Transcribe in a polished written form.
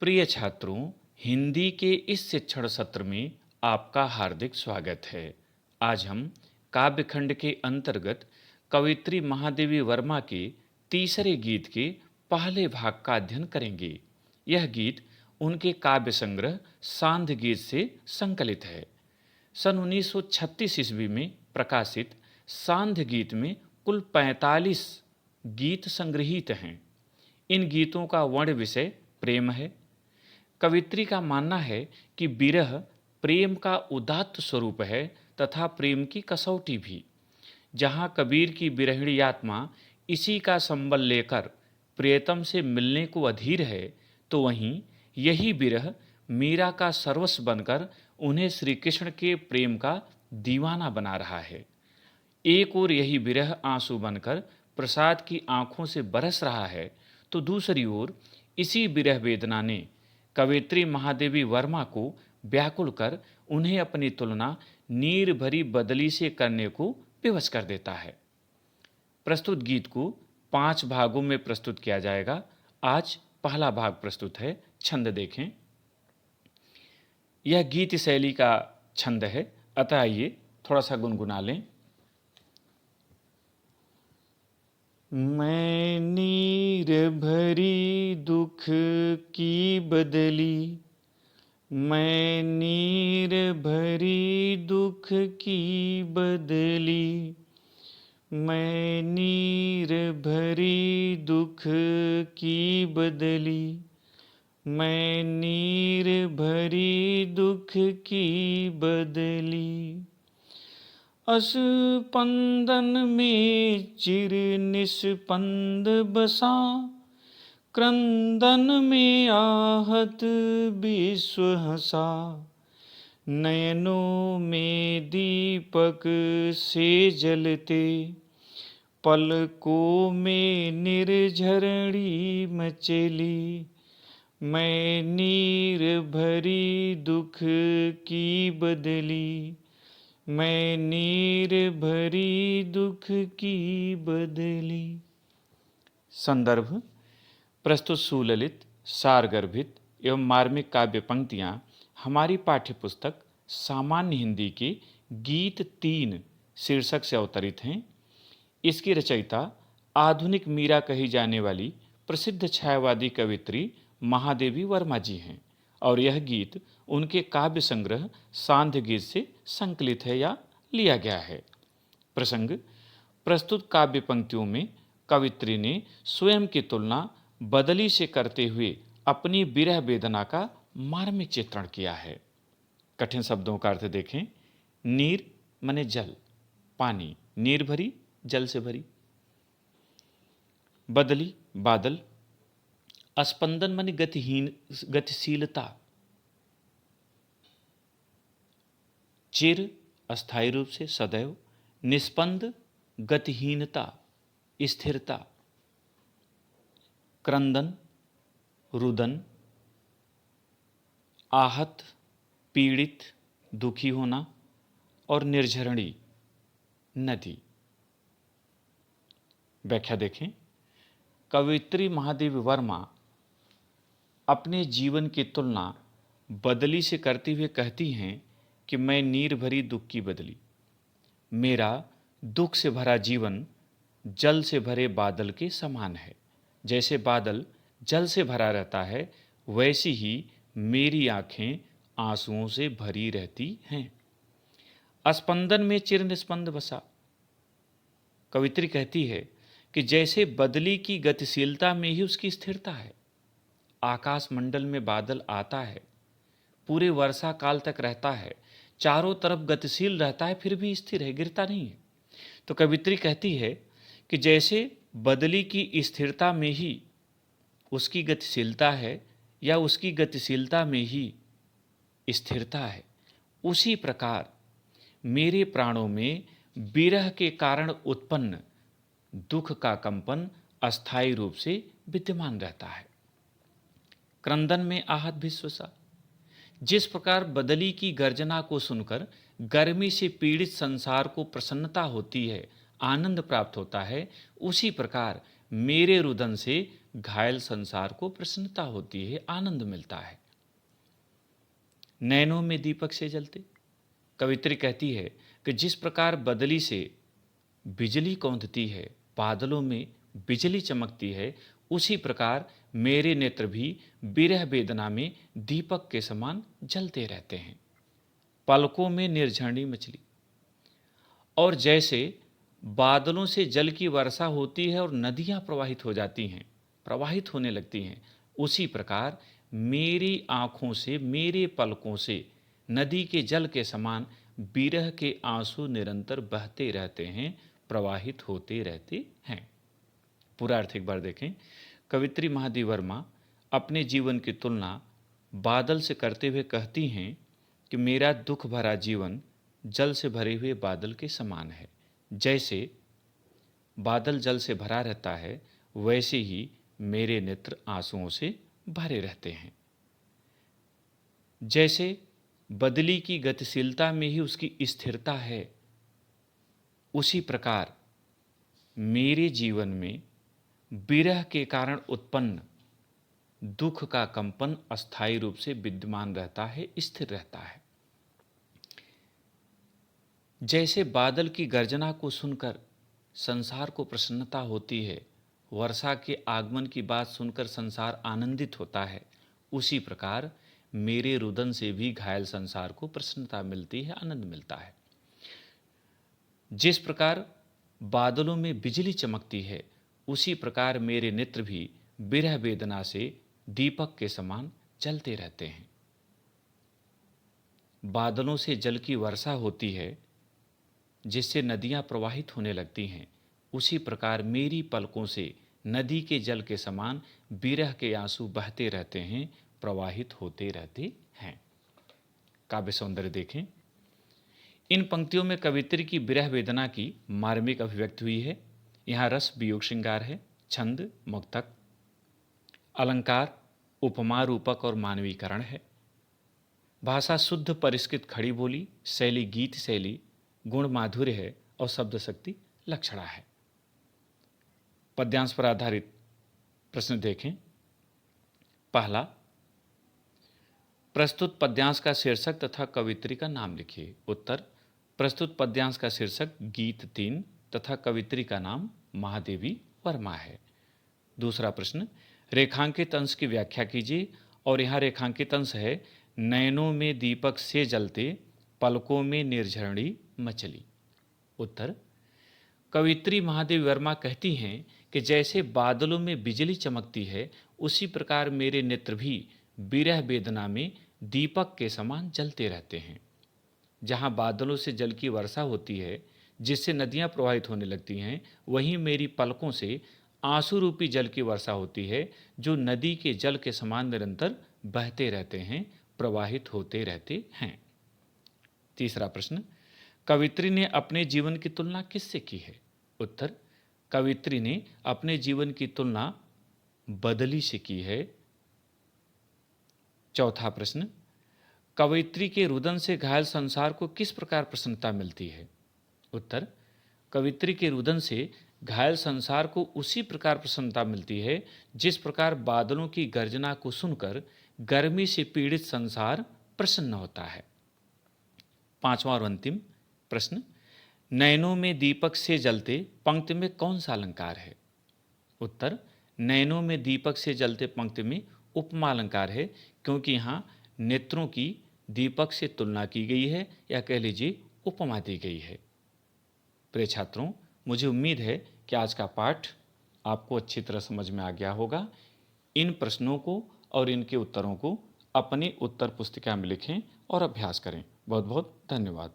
प्रिय छात्रों, हिंदी के इस शिक्षण सत्र में आपका हार्दिक स्वागत है। आज हम काव्यखंड के अंतर्गत कवयित्री महादेवी वर्मा के तीसरे गीत के पहले भाग का अध्ययन करेंगे। यह गीत उनके काव्य संग्रह सांध्य गीत से संकलित है। सन 1936 ईस्वी में प्रकाशित सांध्य गीत में कुल 45 गीत संग्रहित हैं। इन गीतों का वर्ण विषय प्रेम है। कवित्री का मानना है कि विरह प्रेम का उदात्त स्वरूप है तथा प्रेम की कसौटी भी। जहाँ कबीर की विरहिणी आत्मा इसी का संबल लेकर प्रियतम से मिलने को अधीर है, तो वहीं यही विरह मीरा का सर्वस्व बनकर उन्हें श्री कृष्ण के प्रेम का दीवाना बना रहा है। एक ओर यही विरह आंसू बनकर प्रसाद की आंखों से बरस रहा है, तो दूसरी ओर इसी विरह वेदना ने कवयित्री महादेवी वर्मा को व्याकुल कर उन्हें अपनी तुलना नीर भरी बदली से करने को विवश कर देता है। प्रस्तुत गीत को 5 भागों में प्रस्तुत किया जाएगा। आज पहला भाग प्रस्तुत है। छंद देखें। यह गीत शैली का छंद है, अतः आइए थोड़ा सा गुनगुना लें। मैं नीर भरी दुख की बदली, मैं नीर भरी दुख की बदली, मैं नीर भरी दुख की बदली, मैं नीर भरी दुख की बदली। अस्पंदन में चिर निस्पंद बसा, क्रंदन में आहत विश्व हंसा, नयनों में दीपक से जलते, पलकों में निर्झरणी मचली, मैं नीर भरी दुख की बदली, मैं नीर भरी दुख की बदली। संदर्भ: प्रस्तुत सुललित, सारगर्भित एवं मार्मिक काव्य पंक्तियां हमारी पाठ्यपुस्तक सामान्य हिंदी के गीत 3 शीर्षक से अवतरित हैं। इसकी रचयिता आधुनिक मीरा कही जाने वाली प्रसिद्ध छायावादी कवित्री महादेवी वर्मा जी हैं और यह गीत उनके काव्य संग्रह सांध्य गीत से संकलित है या लिया गया है। प्रसंग: प्रस्तुत काव्य पंक्तियों में कवित्री ने स्वयं की तुलना बदली से करते हुए अपनी विरह वेदना का मार्मिक चित्रण किया है। कठिन शब्दों का अर्थ देखें। नीर माने जल, पानी, नीर भरी जल से भरी। बदली बादल। स्पंदन माने गतिहीन, गतिशीलता। चिर अस्थायी रूप से, सदैव। निस्पंद गतिहीनता, स्थिरता। क्रंदन रुदन। आहत पीड़ित, दुखी होना। और निर्झरणी नदी। व्याख्या देखें। कवयित्री महादेवी वर्मा अपने जीवन की तुलना बदली से करते हुए कहती हैं कि मैं नीर भरी दुख की बदली। मेरा दुख से भरा जीवन जल से भरे बादल के समान है। जैसे बादल जल से भरा रहता है, वैसी ही मेरी आंखें आंसुओं से भरी रहती हैं। स्पंदन में चिर निस्पंद बसा। कवित्री कहती है कि जैसे बदली की गतिशीलता में ही उसकी स्थिरता है। आकाश मंडल में बादल आता है, पूरे वर्षा काल तक रहता है, चारों तरफ गतिशील रहता है, फिर भी स्थिर है, गिरता नहीं है। तो कवित्री कहती है कि जैसे बदली की स्थिरता में ही उसकी गतिशीलता है या उसकी गतिशीलता में ही स्थिरता है, उसी प्रकार मेरे प्राणों में विरह के कारण उत्पन्न दुख का कंपन अस्थायी रूप से विद्यमान रहता है। क्रंदन में आहत विश्वसा। जिस प्रकार बदली की गर्जना को सुनकर गर्मी से पीड़ित संसार को प्रसन्नता होती है, आनंद प्राप्त होता है, उसी प्रकार मेरे रुदन से घायल संसार को प्रसन्नता होती है, आनंद मिलता है। नैनों में दीपक से जलते, कवित्री कहती है कि जिस प्रकार बदली से बिजली कौंधती है, बादलों में बिजली चमकती है, उसी प्रकार मेरे नेत्र भी विरह वेदना में दीपक के समान जलते रहते हैं। पलकों में निर्झरणी मछली, और जैसे बादलों से जल की वर्षा होती है और नदियां प्रवाहित हो जाती हैं, प्रवाहित होने लगती हैं, उसी प्रकार मेरी आंखों से, मेरे पलकों से नदी के जल के समान विरह के आंसू निरंतर बहते रहते हैं, प्रवाहित होते रहते हैं। पूरा अर्थ एक बार देखें। कवित्री महादेवी वर्मा अपने जीवन की तुलना बादल से करते हुए कहती हैं कि मेरा दुख भरा जीवन जल से भरे हुए बादल के समान है। जैसे बादल जल से भरा रहता है, वैसे ही मेरे नेत्र आंसुओं से भरे रहते हैं। जैसे बदली की गतिशीलता में ही उसकी स्थिरता है, उसी प्रकार मेरे जीवन में विरह के कारण उत्पन्न दुख का कंपन अस्थायी रूप से विद्यमान रहता है, स्थिर रहता है। जैसे बादल की गर्जना को सुनकर संसार को प्रसन्नता होती है, वर्षा के आगमन की बात सुनकर संसार आनंदित होता है, उसी प्रकार मेरे रुदन से भी घायल संसार को प्रसन्नता मिलती है, आनंद मिलता है। जिस प्रकार बादलों में बिजली चमकती है, उसी प्रकार मेरे नेत्र भी विरह वेदना से दीपक के समान जलते रहते हैं। बादलों से जल की वर्षा होती है, जिससे नदियां प्रवाहित होने लगती हैं, उसी प्रकार मेरी पलकों से नदी के जल के समान विरह के आंसू बहते रहते हैं, प्रवाहित होते रहते हैं। काव्य सौंदर्य देखें। इन पंक्तियों में कवित्री की विरह वेदना की मार्मिक अभिव्यक्ति हुई है। यहाँ रस वियोग श्रृंगार है, छंद मुक्तक, अलंकार उपमा रूपक और मानवीकरण है, भाषा शुद्ध परिष्कृत खड़ी बोली, शैली गीत शैली, गुण माधुर्य है और शब्द शक्ति लक्षणा है। पद्यांश पर आधारित प्रश्न देखें। पहला, प्रस्तुत पद्यांश का शीर्षक तथा कवित्री का नाम लिखिए। उत्तर, प्रस्तुत पद्यांश का शीर्षक गीत 3 तथा कवित्री का नाम महादेवी वर्मा है। दूसरा प्रश्न, रेखांकित अंश की व्याख्या कीजिए। और यहाँ रेखांकित अंश है, नैनों में दीपक से जलते, पलकों में निर्झरणी मछली। उत्तर, कवित्री महादेवी वर्मा कहती हैं कि जैसे बादलों में बिजली चमकती है, उसी प्रकार मेरे नेत्र भी विरह वेदना में दीपक के समान जलते रहते हैं। जहाँ बादलों से जल की वर्षा होती है, जिससे नदियाँ प्रवाहित होने लगती हैं, वहीं मेरी पलकों से आंसू रूपी जल की वर्षा होती है, जो नदी के जल के समान निरंतर बहते रहते हैं, प्रवाहित होते रहते हैं। तीसरा प्रश्न, कवित्री ने अपने जीवन की तुलना किससे की है? उत्तर, कवित्री ने अपने जीवन की तुलना बदली से की है। चौथा प्रश्न, कवित्री के रुदन से घायल संसार को किस प्रकार प्रसन्नता मिलती है? उत्तर, कवित्री के रुदन से घायल संसार को उसी प्रकार प्रसन्नता मिलती है, जिस प्रकार बादलों की गर्जना को सुनकर गर्मी से पीड़ित संसार प्रसन्न होता है। पांचवा और अंतिम प्रश्न, नैनों में दीपक से जलते पंक्ति में कौन सा अलंकार है? उत्तर, नैनों में दीपक से जलते पंक्ति में उपमा अलंकार है, क्योंकि यहाँ नेत्रों की दीपक से तुलना की गई है, या कह लीजिए उपमा दी गई है। प्रिय छात्रों, मुझे उम्मीद है कि आज का पाठ आपको अच्छी तरह समझ में आ गया होगा। इन प्रश्नों को और इनके उत्तरों को अपनी उत्तर पुस्तिका में लिखें और अभ्यास करें। बहुत बहुत धन्यवाद।